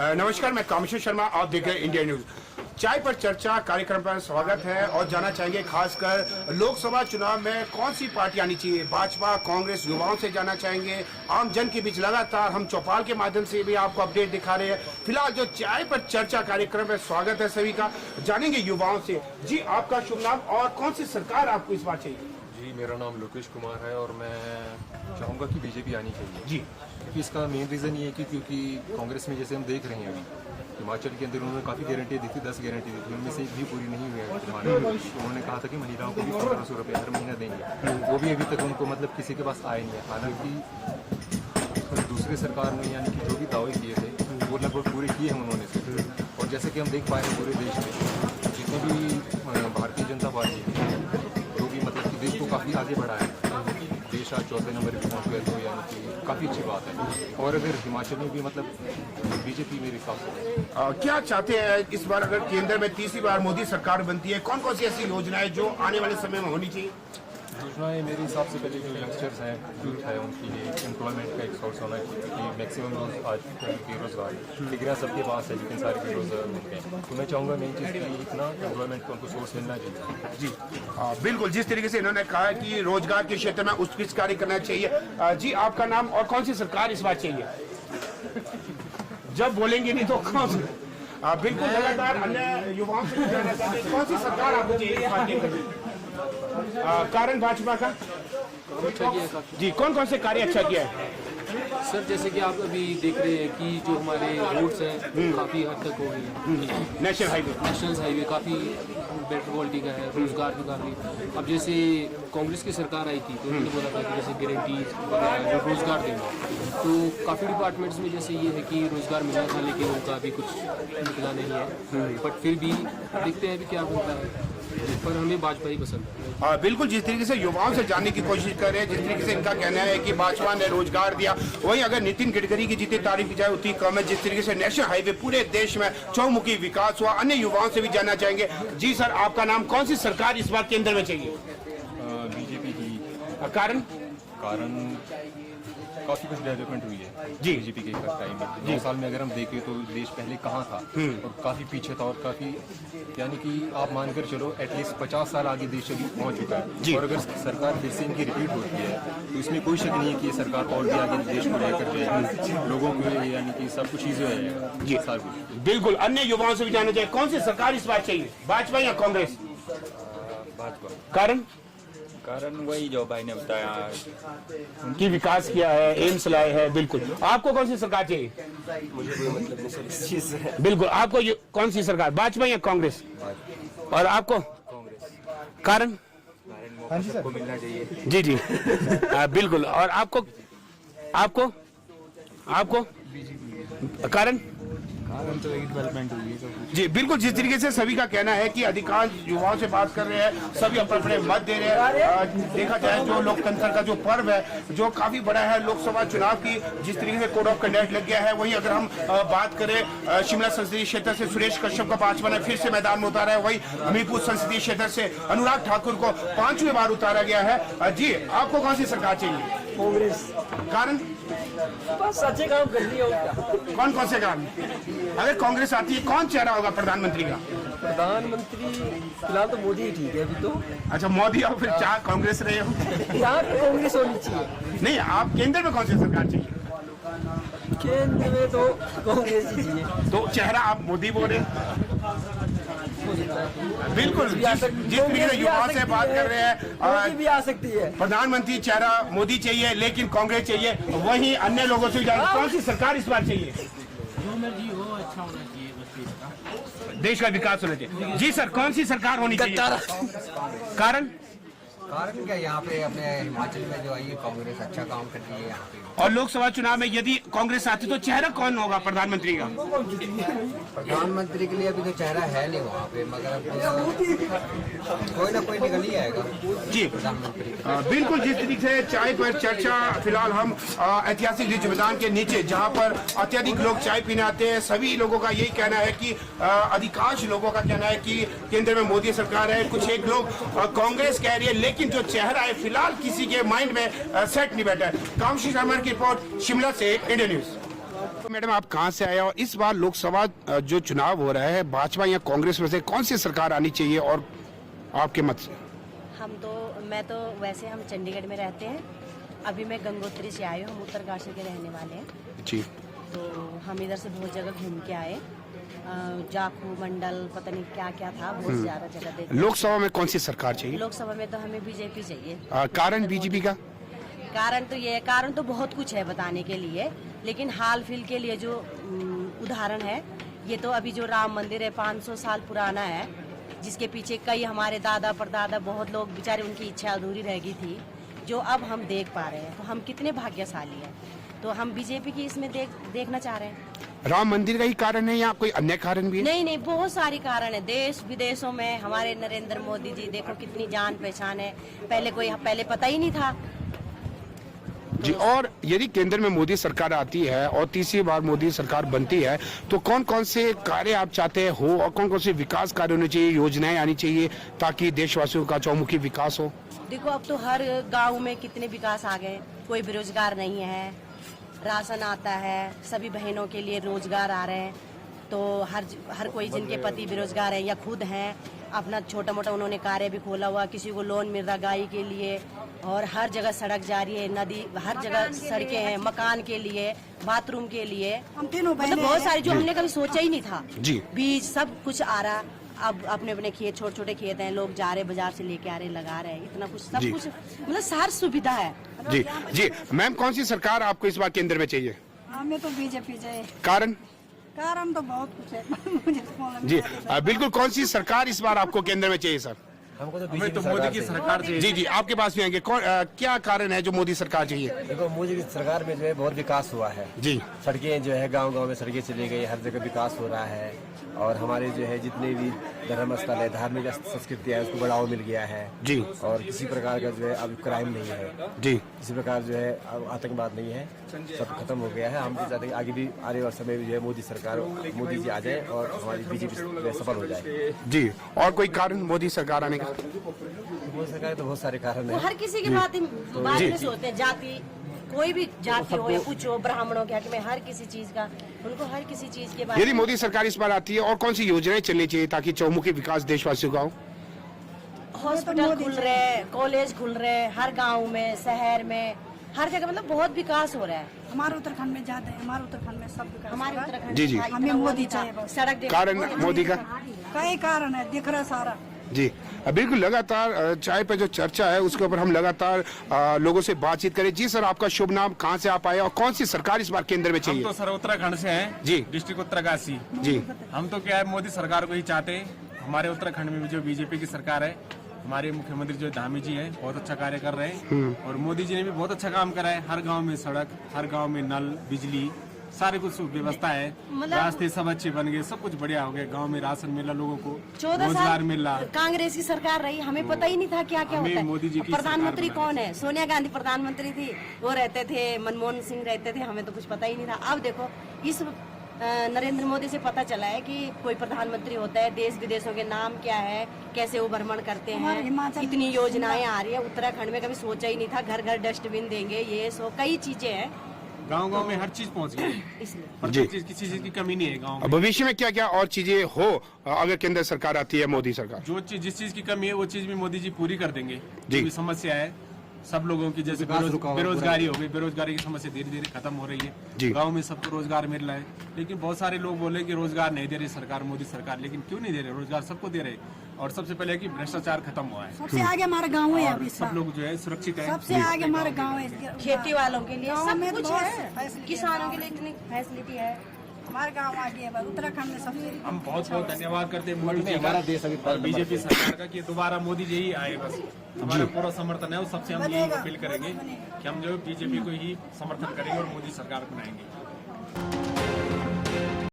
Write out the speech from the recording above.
नमस्कार, मैं कामेश्वर शर्मा, आप देख रहे हैं इंडिया न्यूज। चाय पर चर्चा कार्यक्रम पर स्वागत है और जानना चाहेंगे खासकर लोकसभा चुनाव में कौन सी पार्टी आनी चाहिए, भाजपा, कांग्रेस, युवाओं से जानना चाहेंगे। आम जन के बीच लगातार हम चौपाल के माध्यम से भी आपको अपडेट दिखा रहे हैं। फिलहाल जो चाय पर चर्चा कार्यक्रम है, स्वागत है सभी का। जानेंगे युवाओं से। जी, आपका शुभ नाम और कौन सी सरकार आपको इस बार चाहिए? जी, मेरा नाम लोकेश कुमार है और मैं चाहूँगा कि बीजेपी आनी चाहिए। जी, क्योंकि इसका मेन रीज़न ये है कि क्योंकि कांग्रेस में जैसे हम देख रहे हैं अभी हिमाचल के अंदर उन्होंने काफ़ी गारंटी दी थी, 10 गारंटी दी थी, उनमें से एक भी पूरी नहीं हुई है। उन्होंने कहा था कि महिलाओं को भी 1500 रुपये हर महीना देंगे, वो भी अभी तक उनको मतलब किसी के पास आए नहीं है। हालांकि दूसरी सरकार ने यानी कि जो भी दावे किए थे वो लगभग पूरे किए हैं उन्होंने। और जैसे कि हम देख पाए हैं पूरे देश में जितने भी भारतीय जनता पार्टी है जो भी मतलब कि देश को काफ़ी आगे बढ़ा है, देश आज 4थे नंबर पर पहुँच गए, तो यानी कि काफ़ी अच्छी बात है। और अगर हिमाचल में भी मतलब बीजेपी मेरे हिसाब से क्या चाहते हैं इस बार अगर केंद्र में तीसरी बार मोदी सरकार बनती है, कौन कौन सी ऐसी योजनाएं जो आने वाले समय में होनी चाहिए? योजनाएं मेरे हिसाब से पहले जो यंगस्टर्स हैं, यूथ है, उनके लिए एम्प्लॉयमेंट का एक सोर्स होना चाहिए क्योंकि मैक्सिमम लोग आज बेरोजगार डिग्रियाँ सबके पास है लेकिन सारे बेरोजगार मिलते हैं। तो मैं चाहूँगा मेन चीज़ की इतना एम्प्लॉयमेंट का उनको सोर्स मिलना चाहिए। जी बिल्कुल, जिस तरीके से इन्होंने कहा कि रोजगार के क्षेत्र में उत्कृष्ट कार्य करना चाहिए। जी, आपका नाम और कौन सी सरकार इस बार चाहिए? जब बोलेंगे नहीं तो कौन सी? बिल्कुल, लगातार अन्य युवाओं से जानना चाहते हैं कौन सी सरकार आपको चाहिए इस बार केंद्र में? कारण भाजपा का जी, कौन कौन से कार्य अच्छा किया है? सर, जैसे कि आप अभी देख रहे हैं कि जो हमारे रोड्स हैं काफ़ी हद तक हो गई है। नेशनल हाईवे काफ़ी बेटर क्वालिटी का है, रोजगार भी काफ़ी। अब जैसे कांग्रेस की सरकार आई थी तो उन्होंने बोला था कि जैसे गारंटीज जो रोजगार देंगे, तो काफ़ी डिपार्टमेंट्स में जैसे ये है कि रोजगार मिला था लेकिन उनका अभी कुछ निकला नहीं है। बट फिर भी देखते हैं अभी क्या होता है, पर हमें भाजपा ही पसंद है। बिल्कुल, जिस तरीके से युवाओं से जानने की कोशिश कर रहे हैं, जिस तरीके से इनका कहना है कि भाजपा ने रोजगार दिया, वही अगर नितिन गडकरी की जितनी तारीफ की जाए उतनी कम है। जिस तरीके से नेशनल हाईवे पूरे देश में चौमुखी विकास हुआ, अन्य युवाओं से भी जानना चाहेंगे। जी सर, आपका नाम, कौन सी सरकार इस बार केंद्र में चाहिए? बीजेपी की। कारण काफ़ी कुछ डेवलपमेंट हुई है जी बीजेपी के टाइम में। 9 साल में अगर हम देखें तो देश पहले कहाँ था और काफ़ी पीछे था और काफ़ी यानी कि आप मानकर चलो एटलीस्ट 50 साल आगे देश अभी पहुँच चुका है। और अगर सरकार फिर से इनकी रिपीट होती है तो इसमें कोई शक नहीं है कि ये सरकार और भी आगे देश को लेकर जाएगी, लोगों को यानी कि सब कुछ ईजी हो जाएगा जी सारा कुछ। बिल्कुल, अन्य युवाओं से भी जानना चाहिए कौन सी सरकार इस बार चाहिए, भाजपा या कांग्रेस? भाजपा। कारण वही जो भाई ने बताया उनकी विकास किया है, एम्स लाए हैं। बिल्कुल, आपको कौन सी सरकार चाहिए? मुझे कोई मतलब नहीं सर इस चीज से। बिल्कुल, आपको कौन सी सरकार, भाजपा या कांग्रेस? और आपको? कांग्रेस। कारण सबको मिलना चाहिए। जी जी बिल्कुल। और आपको आपको आपको कारण तो एक डेवलपमेंट हुई है जी बिल्कुल, जिस तरीके से सभी का कहना है कि अधिकांश युवाओं से बात कर रहे हैं, सभी अपने अपने मत दे रहे हैं। देखा जाए जो लोकतंत्र का जो पर्व है जो काफी बड़ा है, लोकसभा चुनाव की जिस तरीके से कोड ऑफ कंडक्ट लग गया है, वही अगर हम बात करें शिमला संसदीय क्षेत्र से सुरेश कश्यप को 5 बार फिर से मैदान में उतारा है, वही हमीरपुर संसदीय क्षेत्र से अनुराग ठाकुर को 5वीं बार उतारा गया है। जी, आपको कौन सी सरकार चाहिए? कांग्रेस। कारण बस अच्छे काम कर रही है। कौन कौन से काम? अगर कांग्रेस आती है कौन चेहरा होगा प्रधानमंत्री का? प्रधानमंत्री फिलहाल तो मोदी ही ठीक है अभी तो। अच्छा, मोदी और फिर चाह कांग्रेस रहे हो? यहाँ पे कांग्रेस होनी चाहिए। नहीं, आप केंद्र में कौन सी सरकार चाहिए? केंद्र में तो कांग्रेस ही चाहिए। तो चेहरा आप मोदी बोले। बिल्कुल, जिस तरीके से युवाओं से बात कर रहे हैं, मोदी भी आ सकती है। प्रधानमंत्री चेहरा मोदी चाहिए लेकिन कांग्रेस चाहिए, वहीं अन्य लोगों से कौन सी सरकार इस बार चाहिए? जो मर्जी हो, अच्छा होना चाहिए, बस देश का विकास होना चाहिए। जी सर, कौन सी सरकार होनी चाहिए? कारण क्या यहाँ पे अपने हिमाचल में जो है कांग्रेस अच्छा काम कर रही है यहाँ पे। और लोकसभा चुनाव में यदि कांग्रेस आती तो चेहरा कौन होगा प्रधानमंत्री का? प्रधानमंत्री के लिए अभी तो चेहरा है नहीं वहाँ पे, मगर कोई ना कोई निकल ही आएगा जी प्रधानमंत्री। बिल्कुल, जिस तरीके से चाय पर चर्चा, फिलहाल हम ऐतिहासिक रिज मैदान के नीचे जहां पर अत्यधिक लोग चाय पीने आते हैं, सभी लोगों का यही कहना है कि अधिकांश लोगों का कहना है कि केंद्र में मोदी सरकार है, कुछ एक लोग कांग्रेस कह रही है, लेकिन जो चेहरा है फिलहाल किसी के माइंड में सेट नहीं बैठा है। कामेश्वर शर्मा की रिपोर्ट शिमला से, इंडिया न्यूज। मैडम आप कहाँ से आए और इस बार लोकसभा जो चुनाव हो रहा है भाजपा या कांग्रेस में से कौन सी सरकार आनी चाहिए और आपके मत से? मैं तो वैसे हम चंडीगढ़ में रहते हैं। अभी मैं गंगोत्री से आई हूँ, हम उत्तरकाशी के रहने वाले हैं। जी। तो हम इधर से बहुत जगह घूम के आए, जाखू मंडल पता नहीं क्या क्या था, बहुत ज्यादा जगह देखे। लोकसभा में कौन सी सरकार चाहिए? लोकसभा में तो हमें बीजेपी चाहिए। कारण बीजेपी का? कारण तो बहुत कुछ है बताने के लिए, लेकिन हाल फिल के लिए जो उदाहरण है, ये तो अभी जो राम मंदिर है 500 साल पुराना है, जिसके पीछे कई हमारे दादा परदादा बहुत लोग बेचारे उनकी इच्छा अधूरी रह गई थी, जो अब हम देख पा रहे हैं। तो हम कितने भाग्यशाली हैं। तो हम बीजेपी की इसमें देखना चाह रहे हैं। राम मंदिर का ही कारण है या कोई अन्य कारण भी है? नहीं, बहुत सारे कारण है। देश विदेशों में हमारे नरेंद्र मोदी जी देखो कितनी जान पहचान है, पहले पता ही नहीं था जी। और यदि केंद्र में मोदी सरकार आती है और तीसरी बार मोदी सरकार बनती है तो कौन कौन से कार्य आप चाहते हो और कौन कौन से विकास कार्य होने चाहिए, योजनाएं आनी चाहिए ताकि देशवासियों का चौमुखी विकास हो? देखो अब तो हर गांव में कितने विकास आ गए, कोई बेरोजगार नहीं है, राशन आता है, सभी बहनों के लिए रोजगार आ रहे हैं। तो हर कोई जिनके पति बेरोजगार है या खुद हैं, अपना छोटा मोटा उन्होंने कार्य भी खोला हुआ, किसी को लोन मिल रहा गाय के लिए, और हर जगह सड़क जा रही है, नदी, हर जगह सड़कें हैं, मकान के लिए, बाथरूम के लिए, हम तीनों मतलब बहुत सारे जो हमने कभी सोचा ही नहीं था जी। बीज सब कुछ आ रहा। अब अपने खेत, छोटे छोटे खेत हैं, लोग जा रहे बाजार से लेके आ रहे, लगा रहे हैं, इतना कुछ सब कुछ मतलब हर सुविधा है। जी जी। मैम कौन सी सरकार आपको इस बार केंद्र में चाहिए? हमें तो बीजेपी चाहिए। कारण तो बहुत कुछ है मुझे तो मालूम जी। नहीं। बिल्कुल, कौन सी सरकार इस बार आपको केंद्र में चाहिए सर? हमको तो मोदी की सरकार चाहिए। जी जी, आपके पास भी आएंगे। क्या कारण है जो मोदी सरकार चाहिए? देखो, मोदी की सरकार में जो है बहुत विकास हुआ है जी। सड़कें जो है गांव गांव में सड़कें चली गई, हर जगह विकास हो रहा है, और हमारे जो है जितने भी धर्म स्थल है, धार्मिक संस्कृति है, उसको बढ़ावा मिल गया है जी। और किसी प्रकार का जो है अब क्राइम नहीं है जी। किसी प्रकार जो है अब आतंकवाद नहीं है, सब खत्म हो गया है। हम भी चाहते हैं आगे भी आने वाले समय में जो है मोदी जी आ जाए और हमारी बीजेपी सफल हो जाए। जी। और कोई कारण मोदी सरकार आने का? मोदी सरकार तो बहुत सारे कारण वो है। हर किसी की बात में सोचते हैं, जाति कोई भी जाति हो या कुछ हो, ब्राह्मणों के हक में हर किसी चीज का, उनको हर किसी चीज के बारे में। यदि मोदी सरकार इस बार आती है और कौन सी योजनाएं चलनी चाहिए ताकि चौमुखी विकास देशवासियों का हो? हॉस्पिटल खुल रहे, कॉलेज खुल रहे, हर गांव में, शहर में, हर जगह मतलब बहुत विकास हो रहा है। हमारे उत्तराखंड में ज्यादा है, हमारे उत्तराखंड में सब विकास हमारे हो रहा है। उत्तराखंड जी जी। में हमें मोदी चाहिए बस। सड़क कारण मोदी का कई कारण है, दिख रहा सारा। जी। बिल्कुल, लगातार चाय पे जो चर्चा है उसके ऊपर हम लगातार लोगों से बातचीत करें। जी सर, आपका शुभ नाम, कहाँ से आप आए और कौन सी सरकार इस बार केंद्र में हम चाहिए? तो सर उत्तराखंड से हैं जी। डिस्ट्रिक्ट उत्तरकाशी जी। हम तो क्या है, मोदी सरकार को ही चाहते हैं। हमारे उत्तराखंड में जो बीजेपी की सरकार है, हमारे मुख्यमंत्री जो धामी जी हैं बहुत अच्छा कार्य कर रहे हैं, और मोदी जी ने भी बहुत अच्छा काम करा है। हर गांव में सड़क, हर गांव में नल, बिजली, सारी कुछ व्यवस्था है, रास्ते सब अच्छे बन गए, सब कुछ बढ़िया हो गया। गांव में राशन मिला, लोगों को 14 रोजगार साल मिल रहा। कांग्रेस की सरकार रही, हमें पता ही नहीं था क्या क्या हमें होता मोदी जी है। की प्रधानमंत्री सरकार कौन है? सोनिया गांधी प्रधानमंत्री थी, वो रहते थे, मनमोहन सिंह रहते थे, हमें तो कुछ पता ही नहीं था। अब देखो इस नरेंद्र मोदी से पता चला है कि कोई प्रधानमंत्री होता है, देश विदेशों के नाम क्या है, कैसे वो भ्रमण करते हैं, कितनी योजनाएं आ रही है। उत्तराखंड में कभी सोचा ही नहीं था, घर घर डस्टबिन देंगे, ये सो कई चीजें हैं। गांव गांव में हर चीज पहुंच गई, इसलिए प्रत्येक चीज, किसी चीज की कमी नहीं है गांव में। भविष्य में क्या क्या और चीजें हो अगर केंद्र सरकार आती है, मोदी सरकार? जो चीज, जिस चीज की कमी है वो चीज भी मोदी जी पूरी कर देंगे। जी। जो भी समस्या है सब लोगों की, जैसे बेरोजगारी हो गई, बेरोजगारी की समस्या धीरे धीरे खत्म हो रही जी। है। गांव में सबको रोजगार मिल रहा है, लेकिन बहुत सारे लोग बोले कि रोजगार नहीं दे रही सरकार, मोदी सरकार, लेकिन क्यों नहीं दे रहे? रोजगार सबको दे रहे। और सबसे पहले कि भ्रष्टाचार खत्म हुआ है, सबसे आगे हमारा गाँव है अभी, सब लोग जो है सुरक्षित है। सबसे आगे हमारा गाँव है। खेती वालों के लिए गाँव सब में तो कुछ बहुत है, फैसिलिटी किसानों के लिए इतनी फैसिलिटी है। हमारे गाँव आगे है, उत्तराखंड में सबसे। हम बहुत बहुत धन्यवाद करते हैं मोदी जी का और बीजेपी सरकार का कि दोबारा मोदी जी ही आए। बस हमारा पूरा समर्थन है, उस सबसे हम यही अपील करेंगे कि हम जो बीजेपी को ही समर्थन करेंगे और मोदी सरकार बनाएंगे।